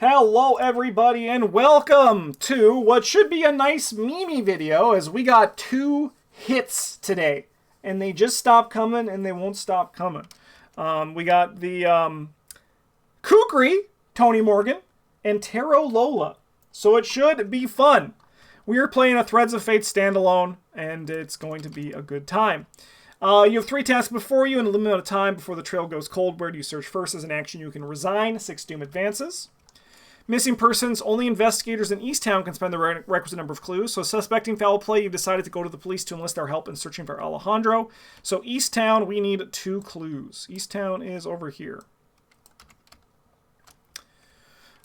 Hello everybody and welcome to what should be a nice Mimi video, as we got two hits today and they just stopped coming and they won't stop coming. We got the Kukri, Tony Morgan, and Tarot Lola, so it should be fun. We are playing a Threads of Fate standalone and it's going to be a good time. You have 3 tasks before you and a limited amount of time before the trail goes cold. Where do you search first? As an action, you can resign. 6 doom advances. Missing persons. Only investigators in Easttown can spend the requisite number of clues. So suspecting foul play, you've decided to go to the police to enlist their help in searching for Alejandro. So Easttown, we need 2 clues. Easttown is over here.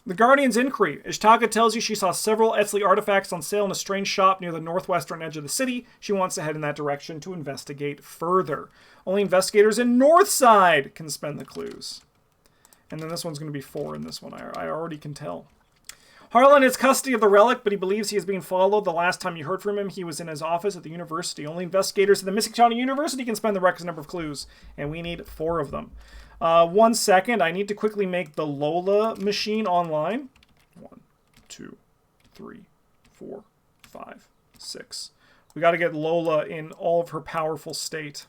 The Guardian's Inquiry. Ishtaka tells you she saw several Etzli artifacts on sale in a strange shop near the northwestern edge of the city. She wants to head in that direction to investigate further. Only investigators in Northside can spend the clues. And then this one's going to be 4 in this one, I already can tell. Harlan has custody of the relic, but he believes he is being followed. The last time you heard from him, he was in his office at the university. Only investigators at the Mystic County University can spend the requisite number of clues, and we need 4 of them. 1 second, I need to quickly make the Lola machine online. 1, 2, 3, 4, 5, 6. We got to get Lola in all of her powerful state.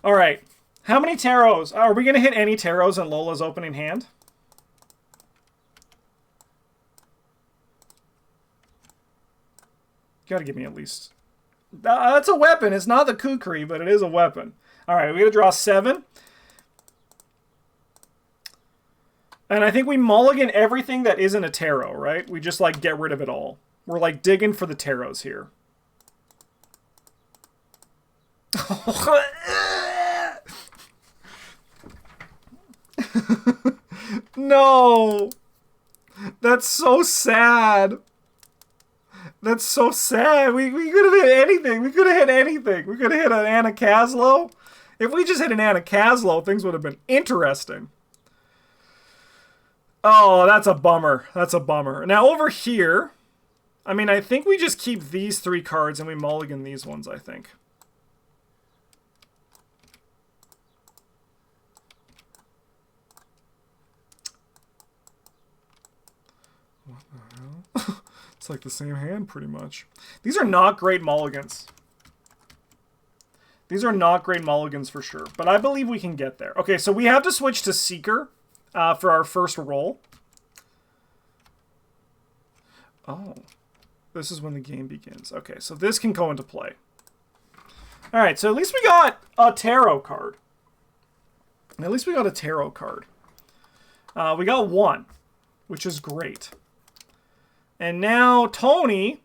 All right, how many tarots? Are we going to hit any tarots in Lola's opening hand? You got to give me at least... That's a weapon. It's not the Kukri, but it is a weapon. All right, we got to draw 7. And I think we mulligan everything that isn't a tarot, right? We just, like, get rid of it all. We're, like, digging for the tarots here. No! That's so sad. That's so sad. We could have hit anything. We could have hit anything. We could have hit an Anna Caslow. If we just hit an Anna Caslow, things would have been interesting. Oh, that's a bummer. That's a bummer. Now over here, I mean, I think we just keep these 3 cards and we mulligan these ones, I think. What the hell? It's like the same hand, pretty much. These are not great mulligans. These are not great mulligans for sure, but I believe we can get there. Okay, so we have to switch to Seeker for our first roll. Oh, this is when the game begins. Okay, so this can go into play. All right, so at least we got a tarot card. At least we got a tarot card. We got 1, which is great. And now Tony,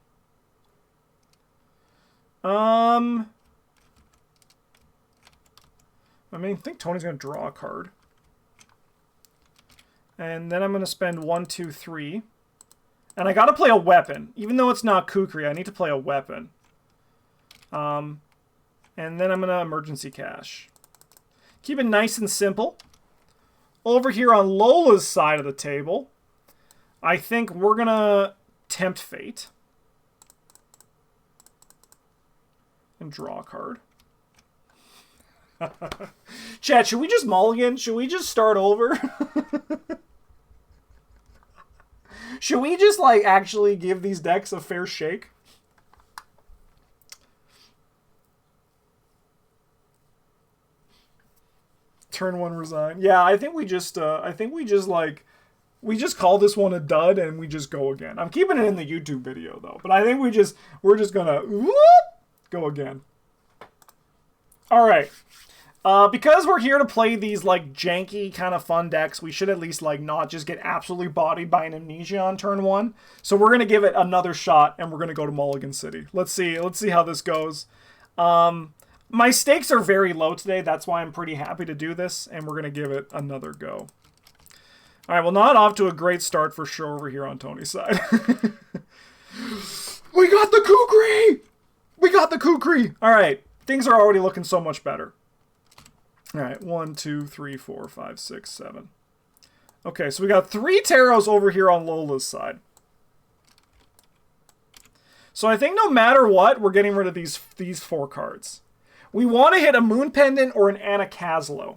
I think Tony's going to draw a card. And then I'm going to spend 1, 2, 3. And I got to play a weapon. Even though it's not Kukri, I need to play a weapon. And then I'm going to emergency cash. Keep it nice and simple. Over here on Lola's side of the table, I think we're going to tempt fate. And draw a card. Chat, should we just mulligan? Should we just start over? Should we just, like, actually give these decks a fair shake? Turn 1 resign. Yeah, I think we just, we just call this one a dud and we just go again. I'm keeping it in the YouTube video though, but I think we're just gonna go again. All right. Because we're here to play these like janky kind of fun decks, we should at least like not just get absolutely bodied by an amnesia on turn 1. So we're gonna give it another shot and we're gonna go to Mulligan City. Let's see how this goes. My stakes are very low today. That's why I'm pretty happy to do this, and we're gonna give it another go. All right, well, not off to a great start for sure over here on Tony's side. We got the Kukri! We got the Kukri! All right, things are already looking so much better. All right, 1, 2, 3, 4, 5, 6, 7. Okay, so we got 3 tarots over here on Lola's side. So I think no matter what, we're getting rid of these 4 cards. We want to hit a Moon Pendant or an Anakazlo.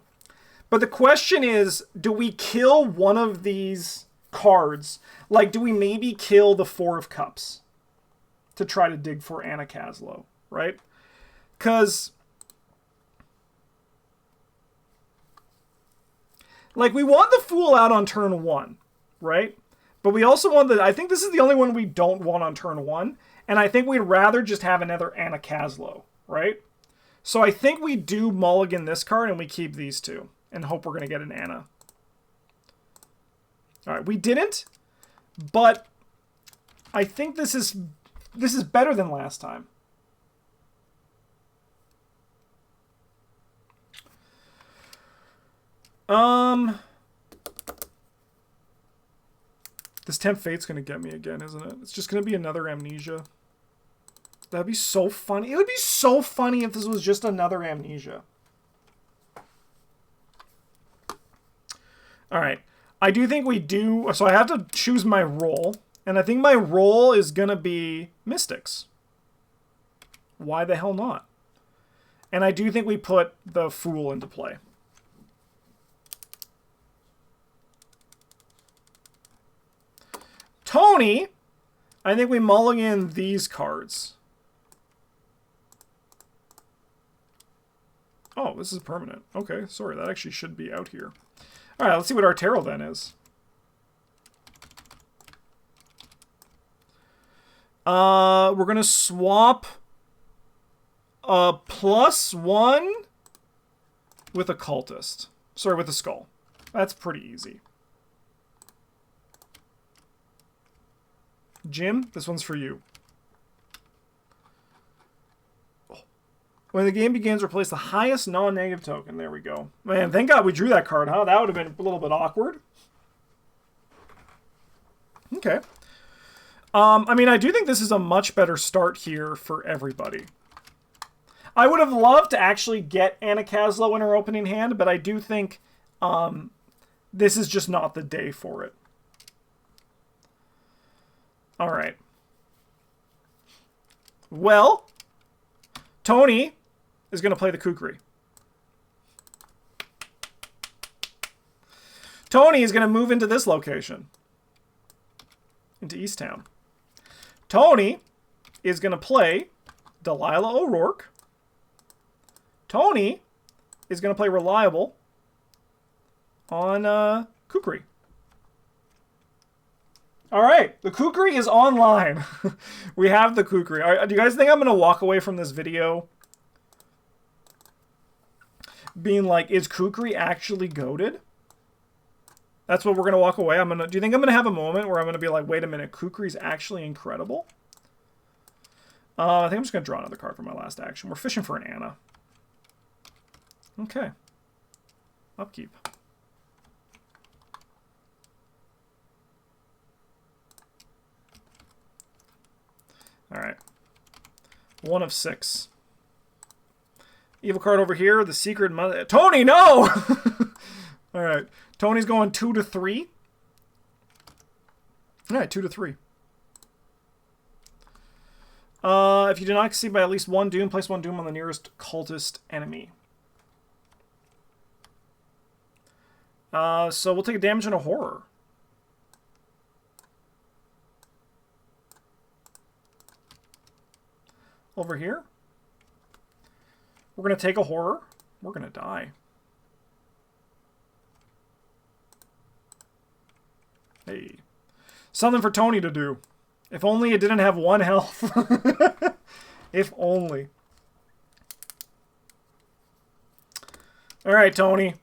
But the question is, do we kill one of these cards? Like, do we maybe kill the 4 of Cups to try to dig for Anakazlo, right? Because, like, we want the Fool out on turn 1, right? But we also want I think this is the only one we don't want on turn 1. And I think we'd rather just have another Anakazlo, right? So I think we do mulligan this card and we keep these 2. And hope we're going to get an Anna. Alright, we didn't. But I think this is better than last time. This Tempt Fate's going to get me again, isn't it? It's just going to be another Amnesia. That'd be so funny. It would be so funny if this was just another Amnesia. Alright. I do think we do... So I have to choose my role. And I think my role is going to be Mystics. Why the hell not? And I do think we put the Fool into play. Tony, I think we mulligan these cards. Oh, this is permanent. Okay, sorry, that actually should be out here. All right, let's see what our tarot then is. We're going to swap a +1 with a Cultist. Sorry, with a Skull. That's pretty easy. Jim, this one's for you. When the game begins, replace the highest non-negative token. There we go. Man, thank God we drew that card, huh? That would have been a little bit awkward. Okay. I mean, I do think this is a much better start here for everybody. I would have loved to actually get Anakazlo in our opening hand, but I do think this is just not the day for it. All right. Well, Tony is going to play the Kukri. Tony is going to move into this location. Into Easttown. Tony is going to play Delilah O'Rourke. Tony is going to play Reliable on Kukri. All right, the Kukri is online. We have the Kukri. Do you guys think I'm going to walk away from this video being like, is Kukri actually goated? That's what we're going to walk away. Do you think I'm going to have a moment where I'm going to be like, wait a minute, Kukri's actually incredible? I think I'm just going to draw another card for my last action. We're fishing for an Anna. Okay. Upkeep. All right. 1 of 6. Evil card over here. The Secret Mother. Tony, no! All right. Tony's going 2 to 3. All right, 2 to 3. If you do not succeed by at least 1 doom, place 1 doom on the nearest cultist enemy. So we'll take a damage and a horror. Over here. We're going to take a horror. We're going to die. Hey. Something for Tony to do. If only it didn't have 1 health. If only. Alright, Tony.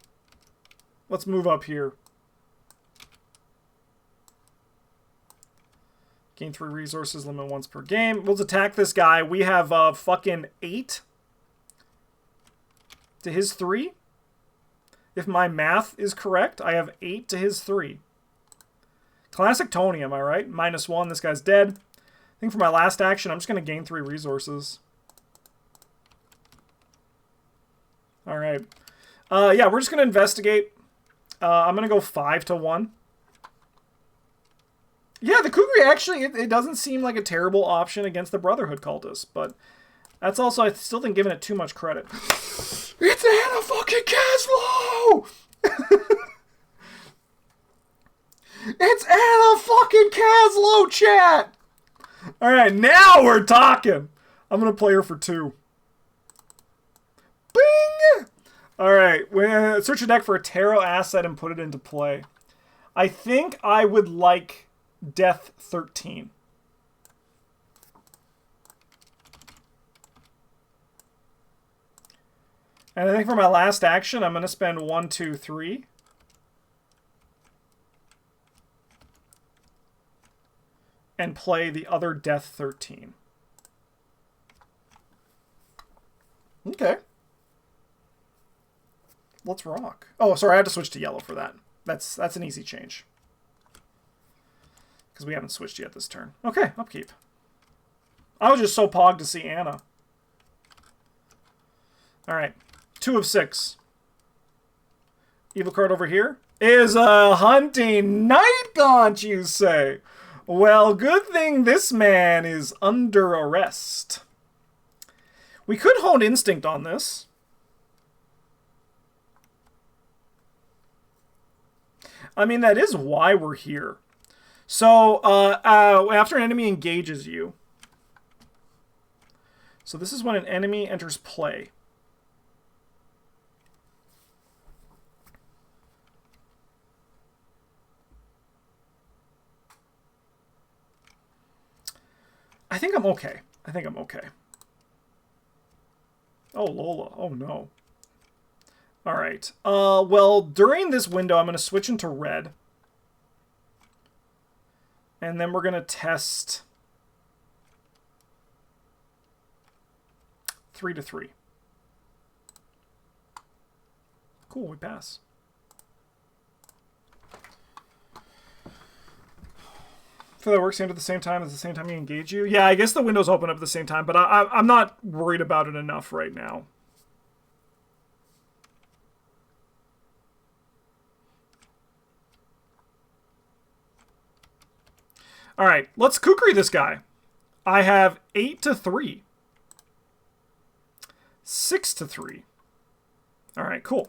Let's move up here. Gain 3 resources, limit once per game. Let's attack this guy. We have fucking 8 to his 3. If my math is correct, I have 8 to his 3. Classic Tony, am I right? -1, this guy's dead. I think for my last action, I'm just going to gain 3 resources. Alright. Yeah, we're just going to investigate. I'm going to go 5 to 1. Yeah, the Kukri actually, it doesn't seem like a terrible option against the Brotherhood cultists, but that's also, I still think, giving it too much credit. It's Anna fucking Caslow! It's Anna fucking Caslow, chat! Alright, now we're talking! I'm gonna play her for 2. Bing! Alright, search your deck for a tarot asset and put it into play. I think I would like Death 13. And I think for my last action, I'm going to spend 1, 2, 3. And play the other Death 13. Okay. Let's rock. Oh, sorry, I had to switch to yellow for that. That's an easy change. Because we haven't switched yet this turn. Okay, upkeep. I was just so pogged to see Anna. Alright. 2 of 6. Evil card over here is a hunting night gaunt, you say? Well, good thing this man is under arrest. We could hone instinct on this. I mean, that is why we're here. So, after an enemy engages you. So this is when an enemy enters play. I think I'm okay. I think I'm okay. Oh, Lola. Oh, no. All right. Well, during this window, I'm going to switch into red. And then we're going to test 3 to 3. Cool, we pass. So that works at the same time you engage you? Yeah, I guess the windows open up at the same time, but I'm not worried about it enough right now. Alright, let's Kukri this guy. I have 8 to 3. 6 to 3. Alright, cool.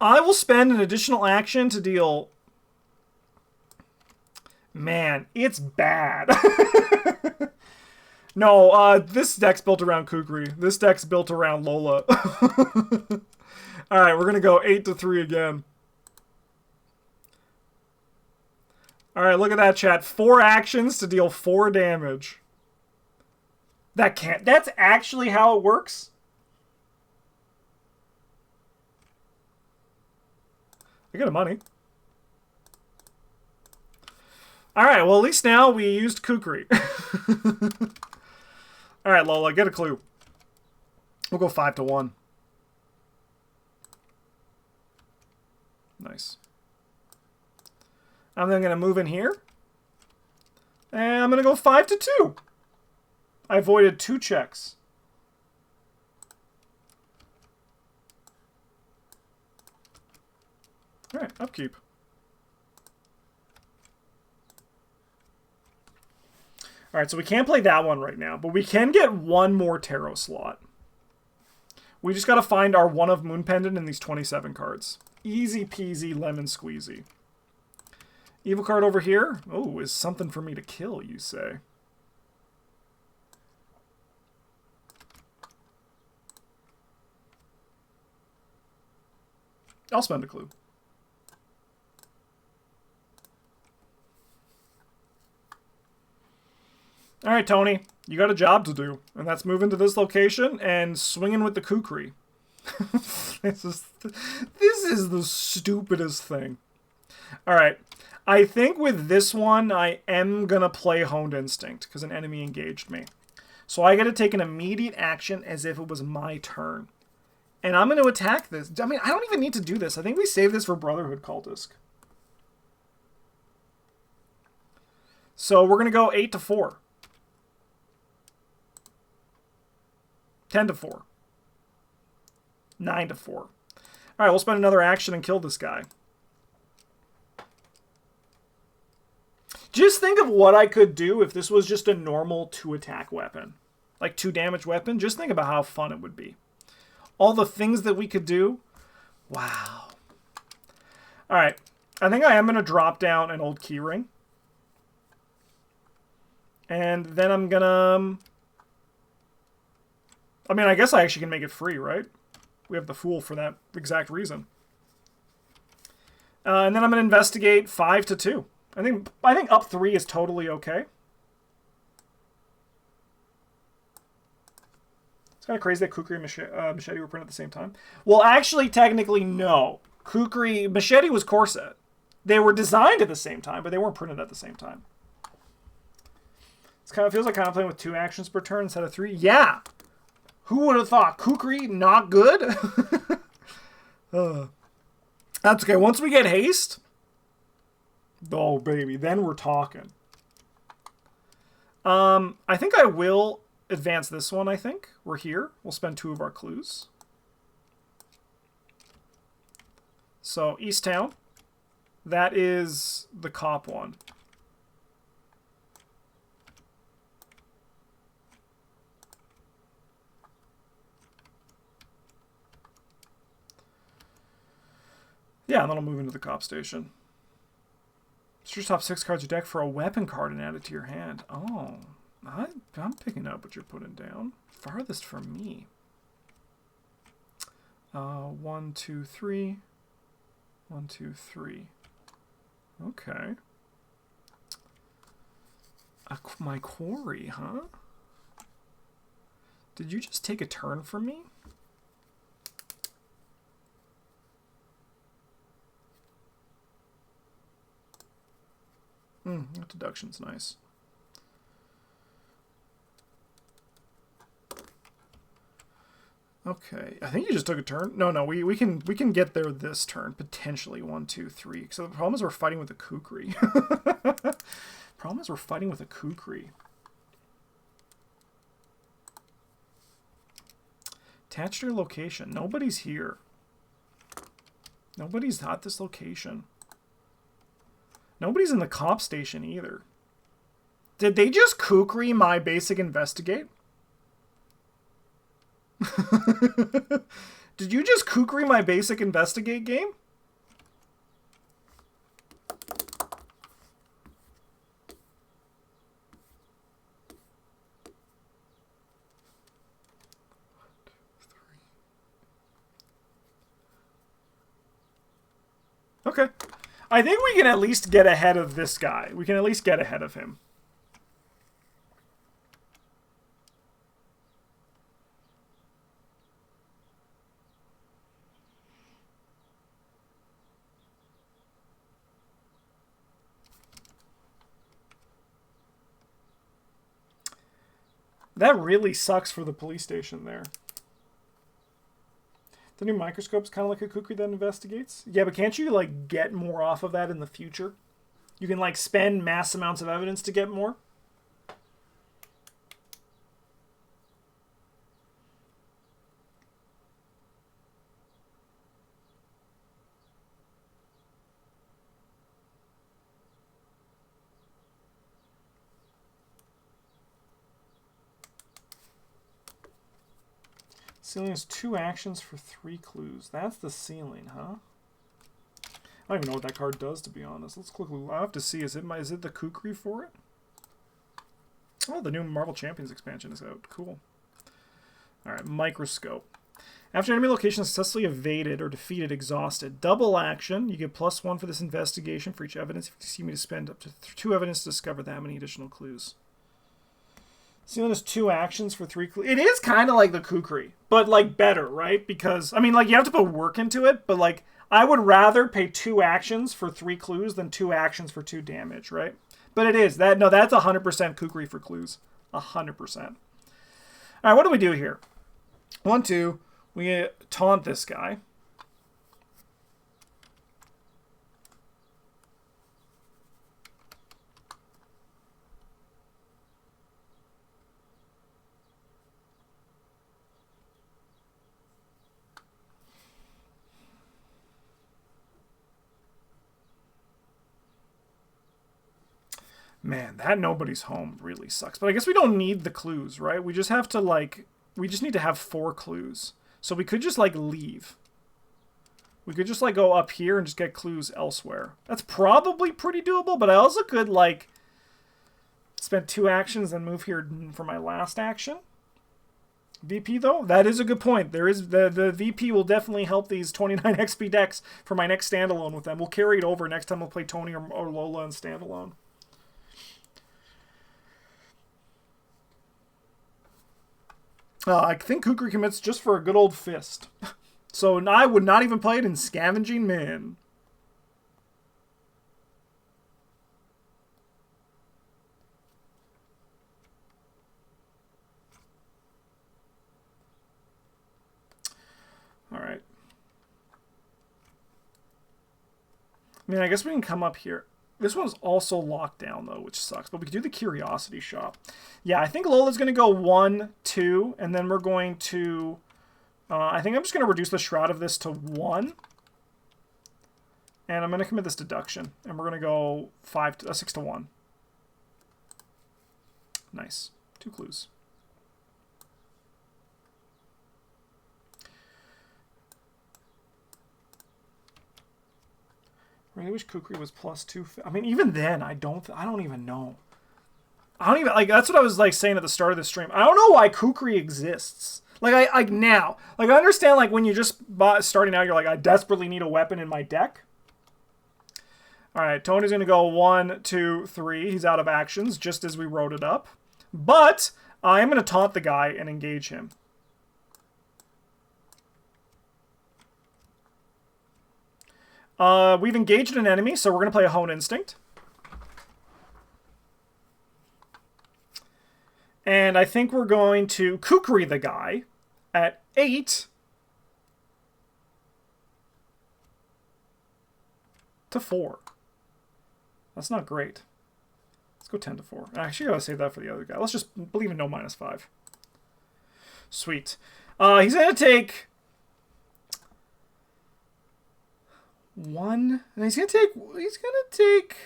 I will spend an additional action to deal... Man, it's bad. No, this deck's built around Kukri. This deck's built around Lola. Alright, we're gonna go 8 to 3 again. Alright, look at that, chat. 4 actions to deal 4 damage. That can't... That's actually how it works? I get a money. Alright, well, at least now we used Kukri. Alright, Lola, get a clue. We'll go 5 to 1. Nice. I'm then going to move in here. And I'm going to go 5 to 2. I avoided 2 checks. Alright, upkeep. Alright, so we can't play that one right now, but we can get 1 more tarot slot. We just got to find our 1 of Moon Pendant in these 27 cards. Easy peasy lemon squeezy. Evil card over here. Oh, is something for me to kill, you say? I'll spend a clue. Alright, Tony. You got a job to do. And that's move into this location and swinging with the Kukri. this is the stupidest thing. Alright. I think with this one, I am going to play Honed Instinct because an enemy engaged me. So I got to take an immediate action as if it was my turn. And I'm going to attack this. I mean, I don't even need to do this. I think we save this for Brotherhood Cultist. So we're going to go 8 to 4. 10 to 4. 9 to 4. Alright, we'll spend another action and kill this guy. Just think of what I could do if this was just a normal 2-attack weapon. Like 2-damage weapon. Just think about how fun it would be. All the things that we could do. Wow. Alright. I think I am going to drop down an old keyring. And then I'm going to... I mean, I guess I actually can make it free, right? We have the Fool for that exact reason. And then I'm going to investigate 5 to 2. I think up 3 is totally okay. It's kind of crazy that Kukri and Machete were printed at the same time. Well, actually, technically, no. Machete was Corset. They were designed at the same time, but they weren't printed at the same time. It feels like kind of playing with 2 actions per turn instead of 3. Yeah! Who would have thought? Kukri, not good? That's okay. Once we get haste... Oh, baby. Then we're talking. I think I will advance this one, I think. We're here. We'll spend 2 of our clues. So, East Town. That is the cop one. Yeah, and then I'll move into the cop station. Just top 6 cards of your deck for a weapon card and add it to your hand. Oh, I'm picking up what you're putting down. Farthest from me. 1, 2, 3. 1, 2, 3. Okay. My quarry, huh? Did you just take a turn from me? That deduction's nice. Okay, I think you just took a turn. No, we can get there this turn potentially. 1, 2, 3. So the problem is we're fighting with a Kukri. Problem is we're fighting with a Kukri. Attached to your location. Nobody's here. Nobody's at this location. Nobody's in the cop station either. Did they just Kukri my basic investigate? Did you just Kukri my basic investigate game? Okay. I think we can at least get ahead of this guy. We can at least get ahead of him. That really sucks for the police station there. The new microscope's kind of like a Kukri that investigates. Yeah, but can't you, like, get more off of that in the future? You can, like, spend mass amounts of evidence to get more? Ceiling has 2 actions for 3 clues. That's the ceiling, huh? I don't even know what that card does, to be honest. Let's quickly... I'll have to see. Is it the Kukri for it? Oh, the new Marvel Champions expansion is out. Cool. Alright, microscope. After enemy location is successfully evaded or defeated, exhausted. Double action. You get +1 for this investigation for each evidence. If you see me to spend up to 2 evidence to discover that many additional clues. Ceiling has 2 actions for 3 clues. It is kind of like the Kukri, but, like, better, right? Because, I mean, like, you have to put work into it, but, like, I would rather pay 2 actions for 3 clues than 2 actions for 2 damage, right? But it is. No, that's 100% Kukri for clues. 100%. All right, what do we do here? 1, 2. We taunt this guy. Man, that nobody's home really sucks. But I guess we don't need the clues, right? We just have to, like... We just need to have 4 clues. So we could just, like, leave. We could just, like, go up here and just get clues elsewhere. That's probably pretty doable, but I also could, like... spend 2 actions and move here for my last action. VP, though? That is a good point. There is the VP will definitely help these 29 XP decks for my next standalone with them. We'll carry it over next time we'll play Tony or Lola in standalone. I think Kukri commits just for a good old fist. So I would not even play it in Scavenging Man. Alright. I mean, I guess we can come up here. This one's also locked down, though, which sucks. But we could do the Curiosity Shop. Yeah, I think Lola's going to go 1, 2, and then we're going to... I think I'm just going to reduce the Shroud of this to 1. And I'm going to commit this deduction. And we're going to go 6 to 1. Nice. 2 clues. I really wish Kukri was +2. I mean, even then, I don't even know. I don't even, like, that's what I was, like, saying at the start of the stream. I don't know why Kukri exists. Like, now. Like, I understand, like, when you're just starting out, you're like, I desperately need a weapon in my deck. Alright, Tony's going to go 1, 2, 3. He's out of actions, just as we wrote it up. But, I am going to taunt the guy and engage him. We've engaged an enemy, so we're going to play a Hone Instinct. And I think we're going to Kukri the guy at 8 to 4. That's not great. Let's go 10 to 4. Actually, I gotta save that for the other guy. Let's just believe in no -5. Sweet. He's going to take... 1, and he's gonna take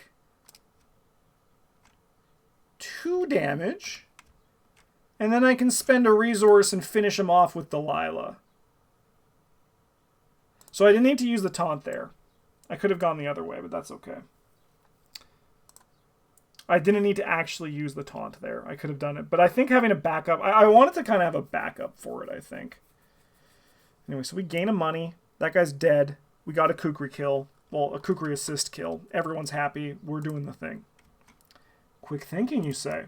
2 damage, and then I can spend a resource and finish him off with Delilah. So I didn't need to use the taunt there. I could have gone the other way, but that's okay. I didn't need to actually use the taunt there. I could have done it, but I think having a backup, I wanted to kind of have a backup for it, I think. Anyway, so we gain a money. That guy's dead. We got a Kukri kill. Well, a Kukri assist kill. Everyone's happy. We're doing the thing. Quick thinking, you say.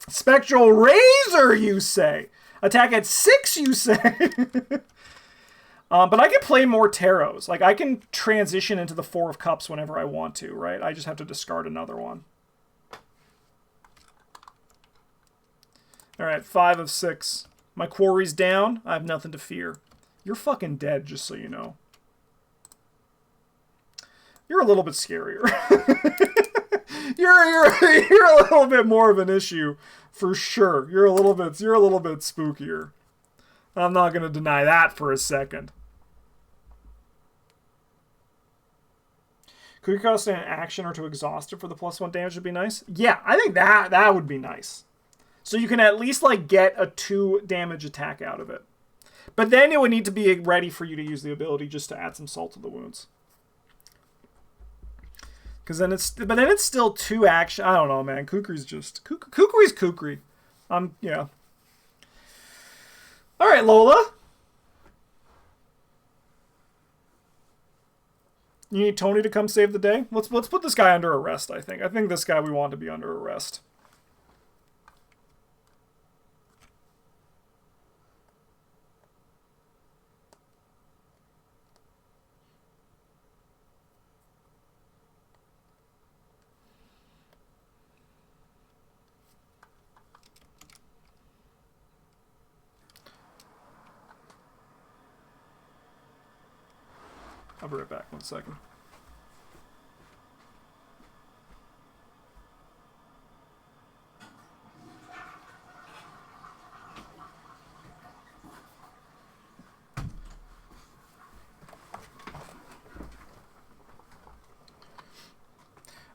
Spectral Razor, you say. Attack at 6, you say. But I can play more tarots. Like, I can transition into the 4 of Cups whenever I want to, right? I just have to discard another one. Alright, 5 of 6. My quarry's down. I have nothing to fear. You're fucking dead, just so you know. You're a little bit scarier. you're a little bit more of an issue, for sure. You're a little bit spookier. I'm not gonna deny that for a second. Could you cost an action or to exhaust it for the +1 damage would be nice? Yeah, I think that would be nice. So you can at least like get a 2 damage attack out of it. But then it would need to be ready for you to use the ability just to add some salt to the wounds. Because then it's still 2 action. I don't know, man. Kukri's just Kukri's Kukri. Yeah. All right, Lola. You need Tony to come save the day. Let's put this guy under arrest. I think this guy we want to be under arrest. I'll be right back. 1 second.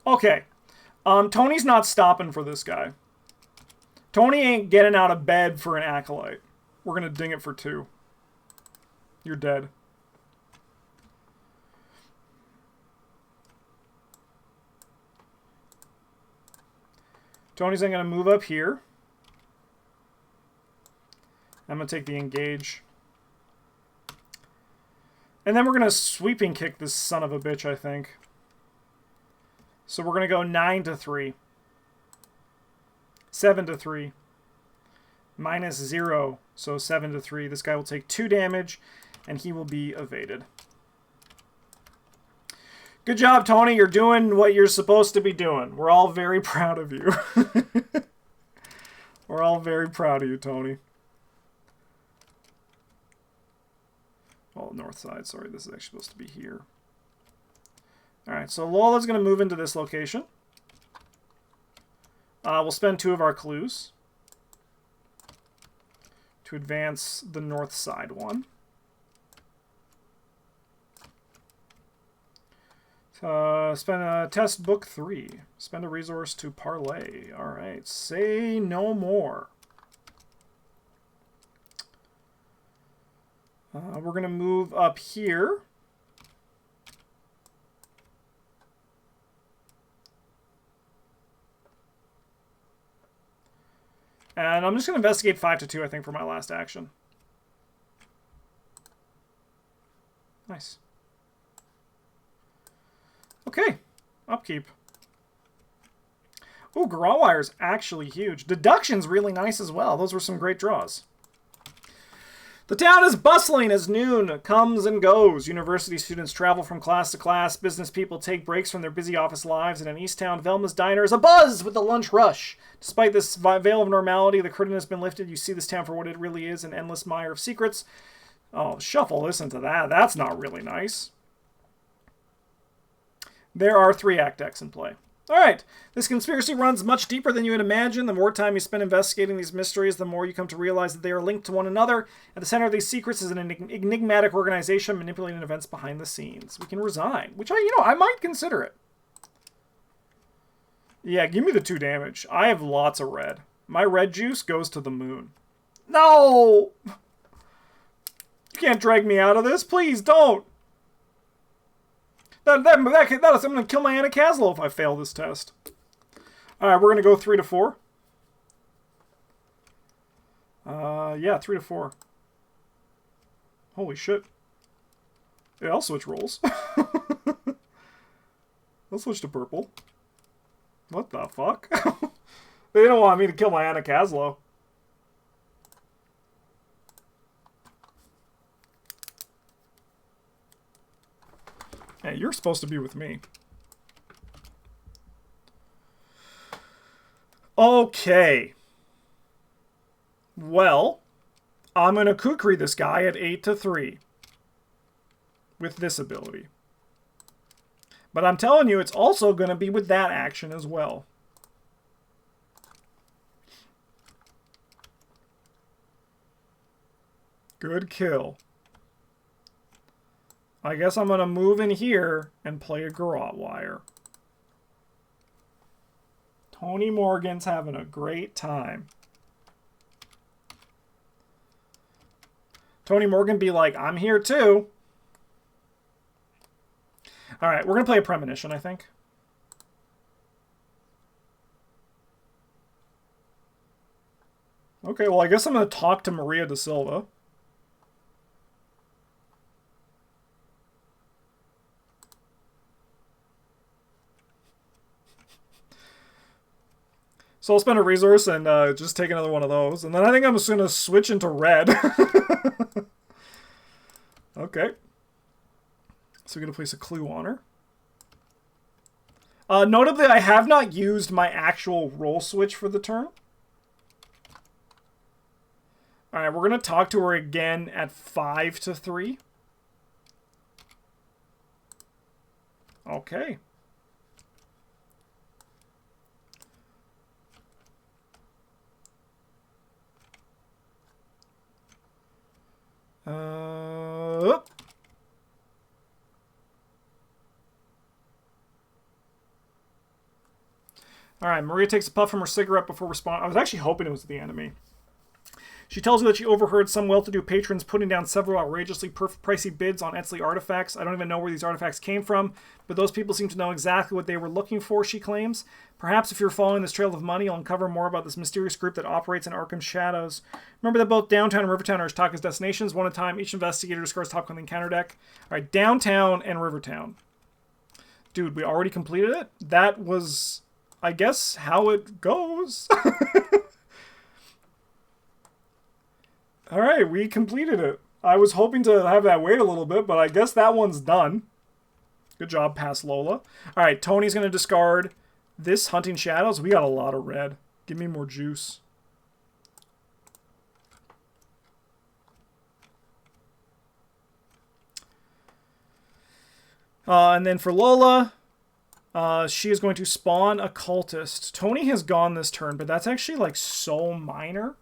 Okay. Tony's not stopping for this guy. Tony ain't getting out of bed for an acolyte. We're going to ding it for 2. You're dead. Tony's then going to move up here. I'm going to take the engage. And then we're going to sweeping kick this son of a bitch, I think. So we're going to go 9 to 3. 7 to 3. Minus 0. So 7 to 3. This guy will take 2 damage, and he will be evaded. Good job, Tony. You're doing what you're supposed to be doing. We're all very proud of you. We're all very proud of you, Tony. Oh, north side. Sorry, this is actually supposed to be here. Alright, so Lola's going to move into this location. We'll spend 2 of our clues to advance the north side one. Spend a test book 3. Spend a resource to parlay. Alright, say no more. We're going to move up here. And I'm just going to investigate 5 to 2, I think, for my last action. Nice. Okay. Upkeep. Ooh, Garrowire's actually huge. Deduction's really nice as well. Those were some great draws. The town is bustling as noon comes and goes. University students travel from class to class. Business people take breaks from their busy office lives. And in Easttown, Velma's Diner is abuzz with the lunch rush. Despite this veil of normality, the curtain has been lifted. You see this town for what it really is, an endless mire of secrets. Oh, Shuffle, listen to that. That's not really nice. There are 3-act decks in play. Alright, this conspiracy runs much deeper than you would imagine. The more time you spend investigating these mysteries, the more you come to realize that they are linked to one another. At the center of these secrets is an enigmatic organization manipulating events behind the scenes. We can resign, which I might consider it. Yeah, give me the 2 damage. I have lots of red. My red juice goes to the moon. No! You can't drag me out of this. Please don't. I'm going to kill my Anna Caslow if I fail this test. Alright, we're going to go 3 to 4. Yeah, 3 to 4. Holy shit. Yeah, I'll switch roles. I'll switch to purple. What the fuck? They don't want me to kill my Anna Caslow. Hey, you're supposed to be with me. Okay. Well, I'm going to Kukri this guy at 8 to 3. With this ability. But I'm telling you, it's also going to be with that action as well. Good kill. I guess I'm going to move in here and play a garrote wire. Tony Morgan's having a great time. Tony Morgan be like, I'm here too. Alright, we're going to play a premonition, I think. Okay, well, I guess I'm going to talk to Maria da Silva. So I'll spend a resource and just take another one of those. And then I think I'm just going to switch into red. Okay. So we're going to place a clue on her. Notably, I have not used my actual roll switch for the turn. Alright, we're going to talk to her again at 5 to 3. Okay. All right, Maria takes a puff from her cigarette before responding. I was actually hoping it was the enemy. She tells you that she overheard some well-to-do patrons putting down several outrageously pricey bids on Etsy artifacts. I don't even know where these artifacts came from, but those people seem to know exactly what they were looking for, she claims. Perhaps if you're following this trail of money, you'll uncover more about this mysterious group that operates in Arkham's shadows. Remember that both Downtown and Rivertown are Ishtaka's destinations. One at a time, each investigator discovers top on the encounter deck. All right, Downtown and Rivertown. Dude, we already completed it? That was, I guess, how it goes. All right, we completed it. I was hoping to have that wait a little bit, but I guess that one's done. Good job, past Lola. All right, Tony's going to discard this Hunting Shadows. We got a lot of red. Give me more juice. And then for Lola, she is going to spawn a cultist. Tony has gone this turn, but that's actually like so minor.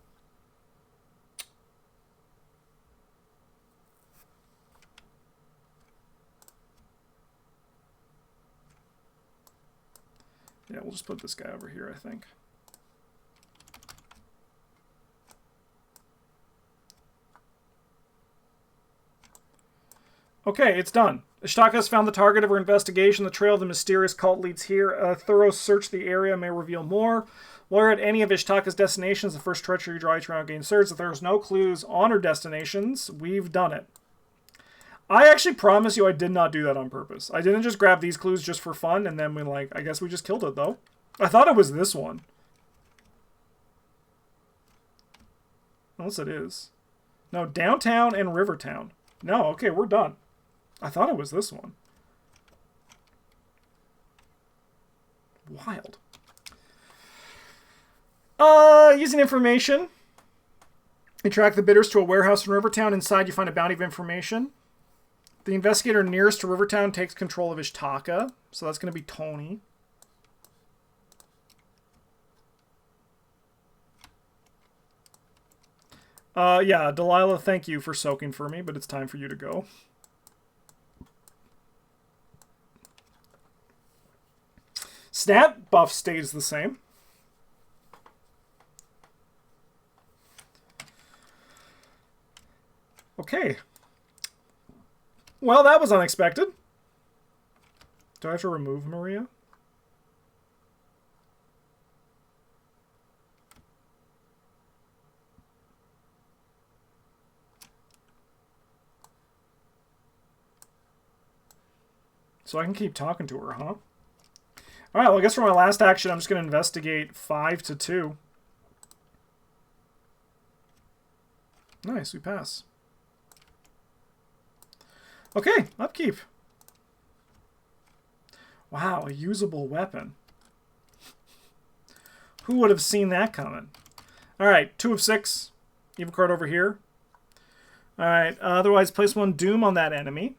Yeah, we'll just put this guy over here, I think. Okay, it's done. Ishtaka has found the target of her investigation. The trail of the mysterious cult leads here. A thorough search of the area may reveal more. While you're at any of Ishtaka's destinations, the first treachery you draw each round gains surge. If there's no clues on her destinations, we've done it. I actually promise you I did not do that on purpose. I didn't just grab these clues just for fun, and then I guess we just killed it, though. I thought it was this one. Unless it is. No, Downtown and Rivertown. No, okay, we're done. I thought it was this one. Wild. Using information. You track the bidders to a warehouse in Rivertown. Inside, you find a bounty of information. The investigator nearest to Rivertown takes control of Ishtaka. So that's going to be Tony. Yeah, Delilah, thank you for soaking for me, but it's time for you to go. Stat buff stays the same. Okay. Well, that was unexpected. Do I have to remove Maria? So I can keep talking to her, huh? All right, well, I guess for my last action, I'm just going to investigate 5 to 2. Nice, we pass. Okay, upkeep. Wow, a usable weapon. Who would have seen that coming? All right, 2 of 6. You have a card over here. All right, otherwise place 1 Doom on that enemy.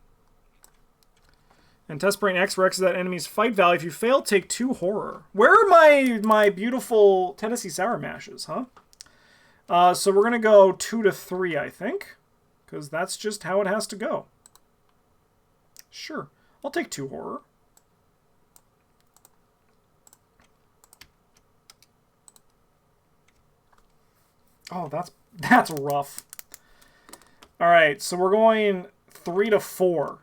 And Test Brain X Rex that enemy's fight value. If you fail, take 2 horror. Where are my beautiful Tennessee Sour Mashes, huh? So we're going to go 2 to 3, I think. Because that's just how it has to go. Sure. I'll take 2 horror. Oh, that's rough. All right, so we're going 3 to 4.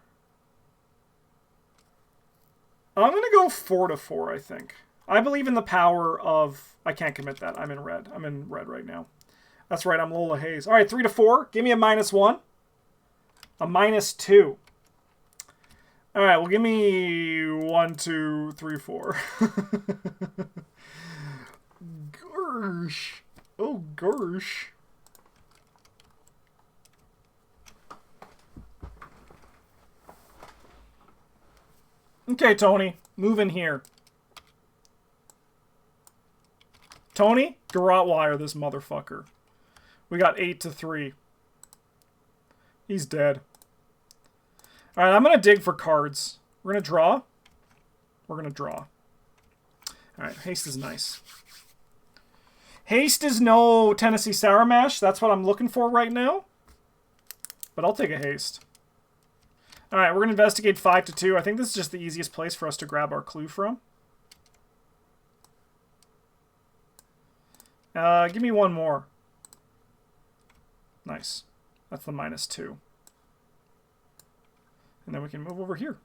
I'm going to go 4 to 4, I think. I believe in the power of... I can't commit that. I'm in red. I'm in red right now. That's right, I'm Lola Hayes. All right, 3 to 4. Give me a -1. A -2. All right, well, give me 1, 2, 3, 4. Gosh. Oh, gosh. Okay, Tony, move in here. Tony, garrote wire this motherfucker. We got 8 to 3. He's dead. All right, I'm going to dig for cards. We're going to draw. We're going to draw. All right, haste is nice. Haste is no Tennessee Sour Mash. That's what I'm looking for right now. But I'll take a haste. All right, we're going to investigate 5 to 2. I think this is just the easiest place for us to grab our clue from. Give me one more. Nice. That's the -2. And then we can move over here.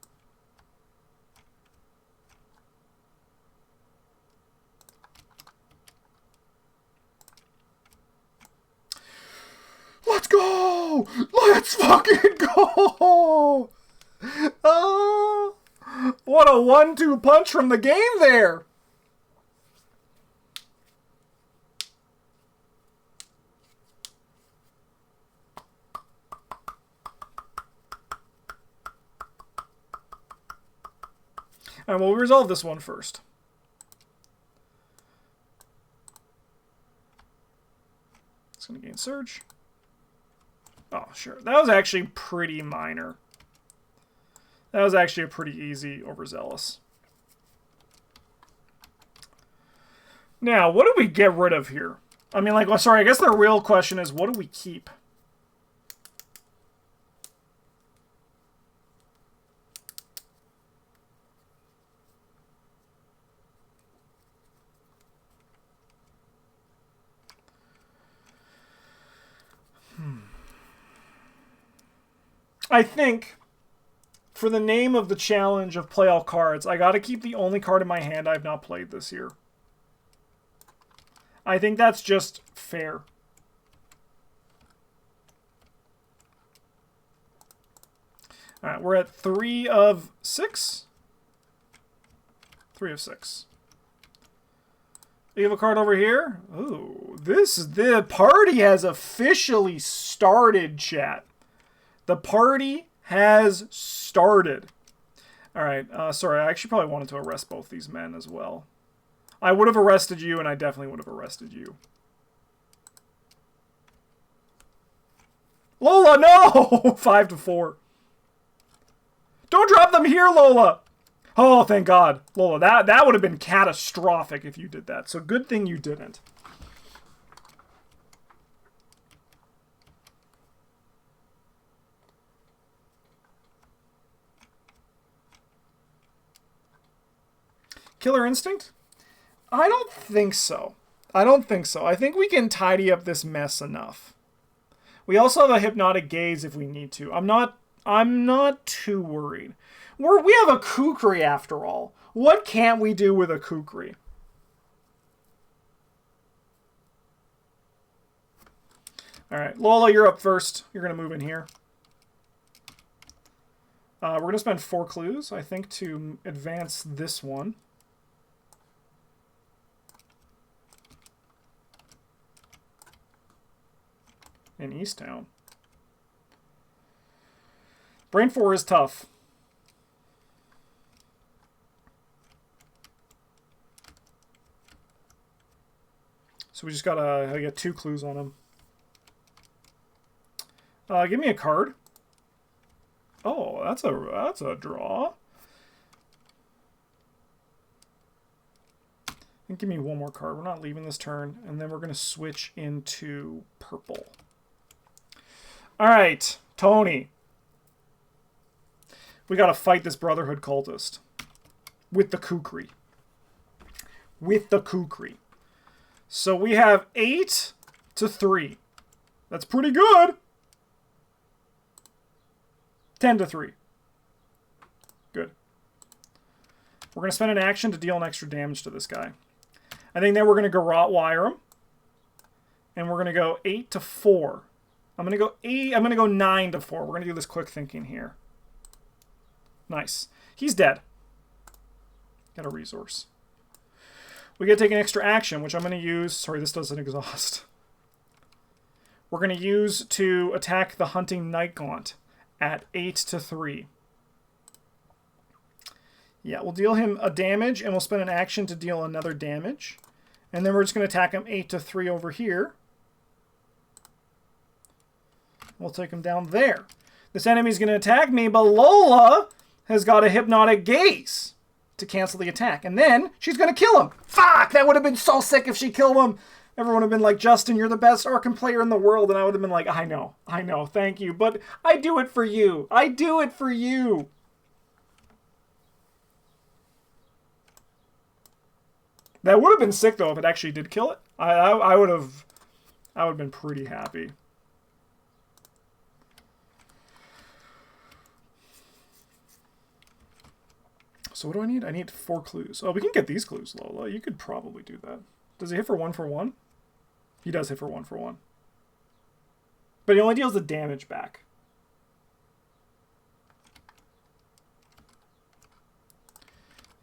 Let's go! Let's fucking go! Oh, what a 1-2 punch from the game there! Alright, well, we'll resolve this one first. It's going to gain Surge. Oh, sure. That was actually pretty minor. That was actually a pretty easy overzealous. Now, what do we get rid of here? I mean, like, well, sorry, I guess the real question is, what do we keep? I think, for the name of the challenge of play all cards, I gotta keep the only card in my hand I've not played this year. I think that's just fair. Alright, we're at 3 of 6? 3 of 6. You have a card over here? Ooh, the party has officially started, chat. The party has started. Alright, sorry, I actually probably wanted to arrest both these men as well. I would have arrested you, and I definitely would have arrested you. Lola, no! 5 to 4. Don't drop them here, Lola! Oh, thank God. Lola, that would have been catastrophic if you did that. So good thing you didn't. Killer Instinct? I don't think so. I don't think so. I think we can tidy up this mess enough. We also have a Hypnotic Gaze if we need to. I'm not too worried. We have a Kukri after all. What can't we do with a Kukri? Alright, Lola, you're up first. You're going to move in here. We're going to spend 4 clues, I think, to advance this one. In Easttown. Brain 4 is tough. So we just gotta get 2 clues on him. Give me a card. Oh, that's a draw. And give me one more card. We're not leaving this turn, and then we're gonna switch into purple. All right, Tony. We gotta fight this Brotherhood cultist with the Kukri. With the Kukri. So we have 8 to 3. That's pretty good. 10 to 3. Good. We're going to spend an action to deal an extra damage to this guy. I think then we're going to garrote wire him. And we're going to go 8 to 4. I'm going to go 9 to 4. We're going to do this quick thinking here. Nice. He's dead. Got a resource. We get to take an extra action, which I'm going to use... Sorry, this doesn't exhaust. We're going to use to attack the Hunting Night Gaunt at 8 to 3. Yeah, we'll deal him a damage, and we'll spend an action to deal another damage. And then we're just going to attack him 8 to 3 over here. We'll take him down there. This enemy's going to attack me, but Lola has got a Hypnotic Gaze to cancel the attack. And then she's going to kill him. Fuck! That would have been so sick if she killed him. Everyone would have been like, Justin, you're the best ARKHAM player in the world. And I would have been like, I know, thank you. But I do it for you. I do it for you. That would have been sick, though, if it actually did kill it. I would have been pretty happy. So what do I need? I need 4 clues. Oh, we can get these clues, Lola. You could probably do that. Does he hit for 1/1? He does hit for 1/1. But he only deals the damage back.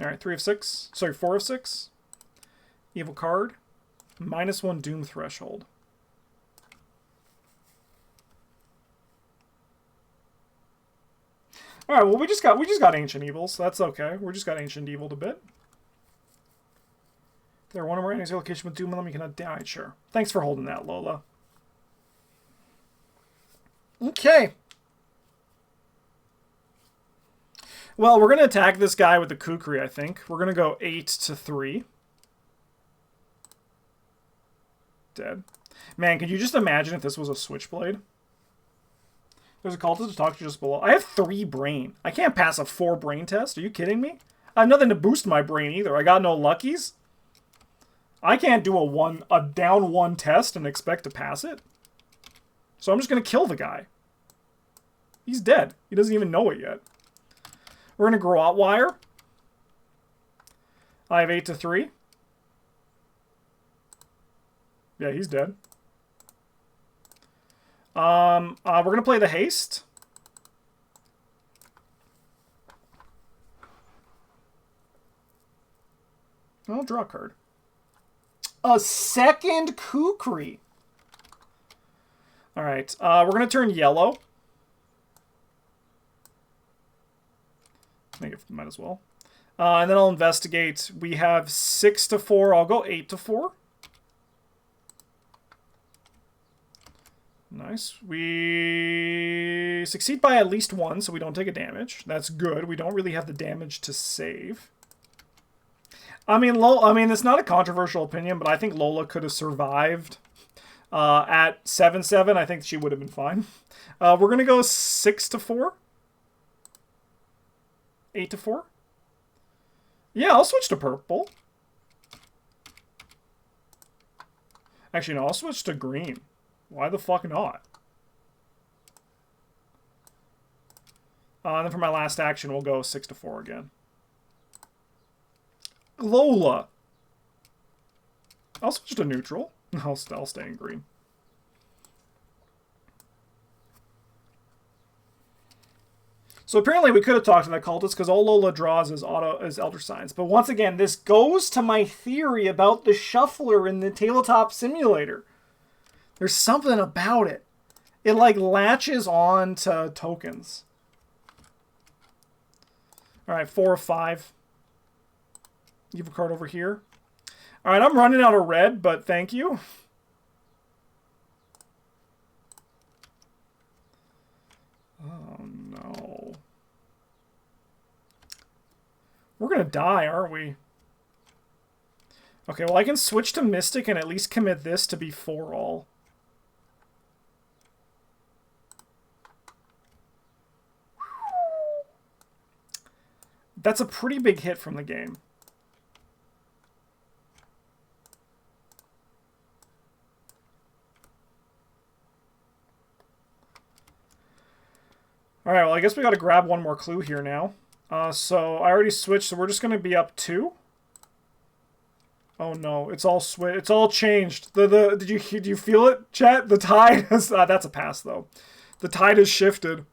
Alright, 3 of 6. Sorry, 4 of 6. Evil card. -1 Doom Threshold. Alright, well we just got Ancient Evil, so that's okay. We just got Ancient Evil a bit. If there are one or more enemies location with Doom in them, you cannot die. Sure. Thanks for holding that, Lola. Okay. Well, we're going to attack this guy with the Kukri, I think. We're going to go 8 to 3. Dead. Man, could you just imagine if this was a Switchblade? There's a cultist to talk to just below. I have 3 brain. I can't pass a 4 brain test. Are you kidding me? I have nothing to boost my brain either. I got no luckies. I can't do a down 1 test and expect to pass it. So I'm just going to kill the guy. He's dead. He doesn't even know it yet. We're going to Grot Wire. I have 8 to 3. Yeah, he's dead. We're going to play the Haste. I'll draw a card. A second Kukri. Alright, we're going to turn yellow. I think it might as well. And then I'll investigate. We have 6 to 4. I'll go 8 to 4. Nice. We succeed by at least 1, so we don't take a damage. That's good. We don't really have the damage to save. I mean, it's not a controversial opinion, but I think Lola could have survived at 7-7. I think she would have been fine. We're going to go 6 to 4. 8 to 4. Yeah, I'll switch to purple. Actually, no, I'll switch to green. Why the fuck not? And then for my last action, we'll go 6 to 4 again. Lola. I'll switch to neutral. I'll stay in green. So apparently we could have talked to that cultist because all Lola draws is Elder Signs. But once again, this goes to my theory about the shuffler in the tabletop simulator. There's something about it. It like latches on to tokens. Alright, 4 of 5. Evil card over here. Alright, I'm running out of red, but thank you. Oh no. We're gonna die, aren't we? Okay, well I can switch to Mystic and at least commit this to be 4-all. That's a pretty big hit from the game. Alright, well I guess we gotta grab one more clue here now. So I already switched, so we're just gonna be up 2. Oh no, it's all changed. Did you feel it, chat? The tide has that's a pass though. The tide has shifted.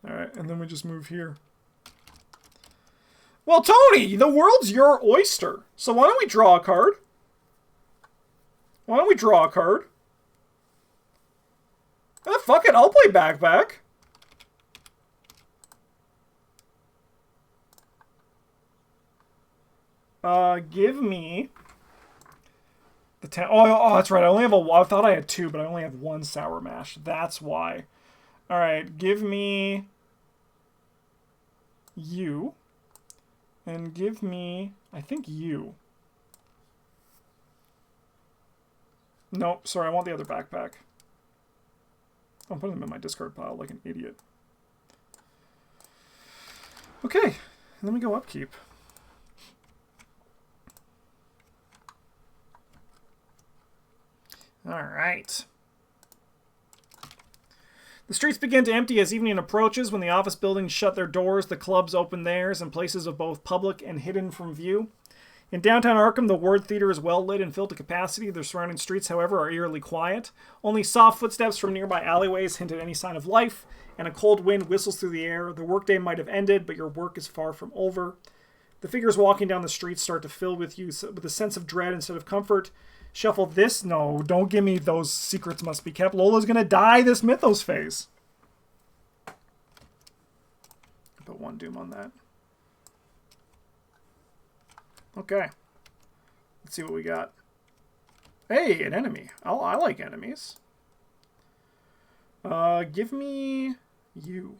Alright, and then we just move here. Well, Tony, the world's your oyster. So why don't we draw a card? Why don't we draw a card? Fuck it, I'll play back. Give me the 10. Oh, that's right. I only have I thought I had 2, but I only have 1 Sour Mash. That's why. All right, give me you, and give me, I think you. Nope, sorry, I want the other backpack. I'm putting them in my discard pile like an idiot. Okay, let me go upkeep. All right. The streets begin to empty as evening approaches. When the office buildings shut their doors, the clubs open theirs in places of both public and hidden from view. In downtown Arkham, the Ward Theater is well lit and filled to capacity. The surrounding streets, however, are eerily quiet. Only soft footsteps from nearby alleyways hint at any sign of life, and a cold wind whistles through the air. The workday might have ended, but your work is far from over. The figures walking down the streets start to fill with you with a sense of dread instead of comfort. Shuffle this. No, don't give me those secrets must be kept. Lola's going to die this Mythos phase. Put one doom on that. Okay. Let's see what we got. Hey, an enemy. I like enemies. Give me you.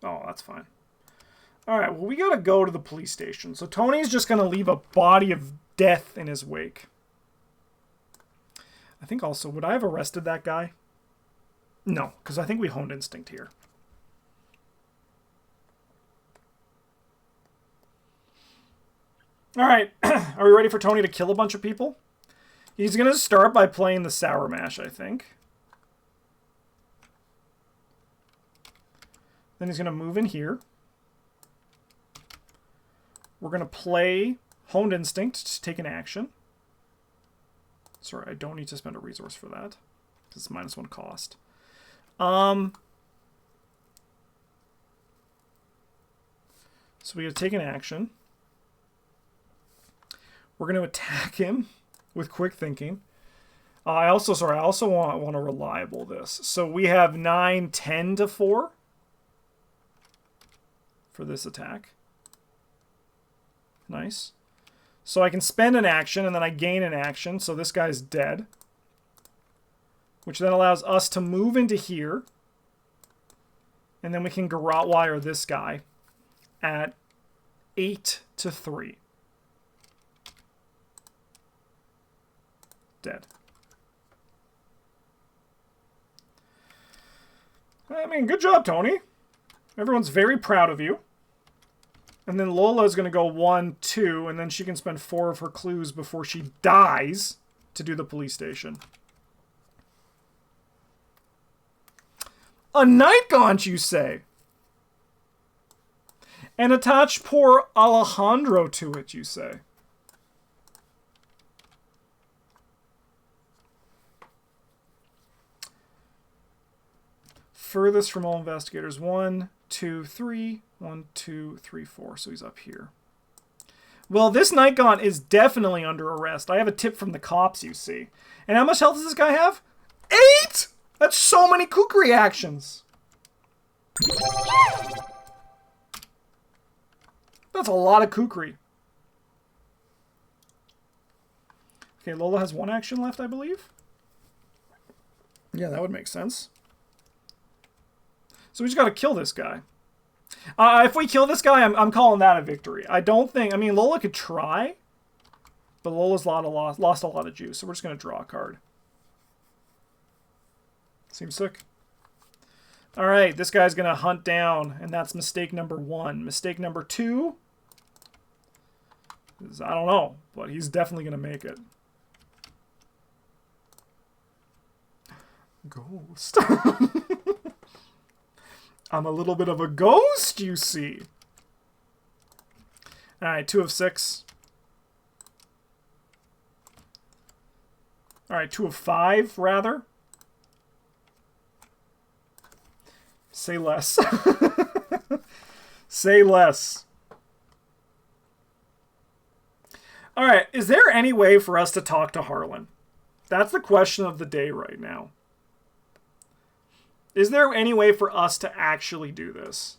Oh, that's fine. Alright, well, we gotta go to the police station. So Tony's just gonna leave a body of death in his wake. I think also, would I have arrested that guy? No, because I think we honed instinct here. Alright, are we ready for Tony to kill a bunch of people? He's gonna start by playing the Sour Mash, I think. Then he's going to move in here. We're going to play Honed Instinct to take an action. Sorry, I don't need to spend a resource for that. Because it's -1 cost. So we got to take an action. We're going to attack him with quick thinking. I also want to reliable this. So we have 9, 10 to 4. For this attack. Nice. So I can spend an action, and then I gain an action, so this guy's dead. Which then allows us to move into here. And then we can garrote wire this guy at 8 to 3. Dead. I mean, good job, Tony. Everyone's very proud of you. And then Lola is going to go 1, 2, and then she can spend 4 of her clues before she dies to do the police station. A night gaunt, you say? And attach poor Alejandro to it, you say? Furthest from all investigators. 1, 2, 3. 1, 2, 3, 4. So he's up here. Well, this night gaunt is definitely under arrest. I have a tip from the cops, you see. And how much health does this guy have? 8! That's so many Kukri actions. That's a lot of Kukri. Okay, Lola has 1 action left, I believe. Yeah, that would make sense. So we just got to kill this guy. If we kill this guy, I'm calling that a victory. I don't think... I mean, Lola could try. But Lola's lost a lot of juice. So we're just going to draw a card. Seems sick. Alright, this guy's going to hunt down. And that's mistake number 1. Mistake number 2 is, I don't know. But he's definitely going to make it. Ghost. I'm a little bit of a ghost, you see. Alright, 2 of 6. Alright, 2 of 5, rather. Say less. Say less. Alright, is there any way for us to talk to Harlan? That's the question of the day right now. Is there any way for us to actually do this?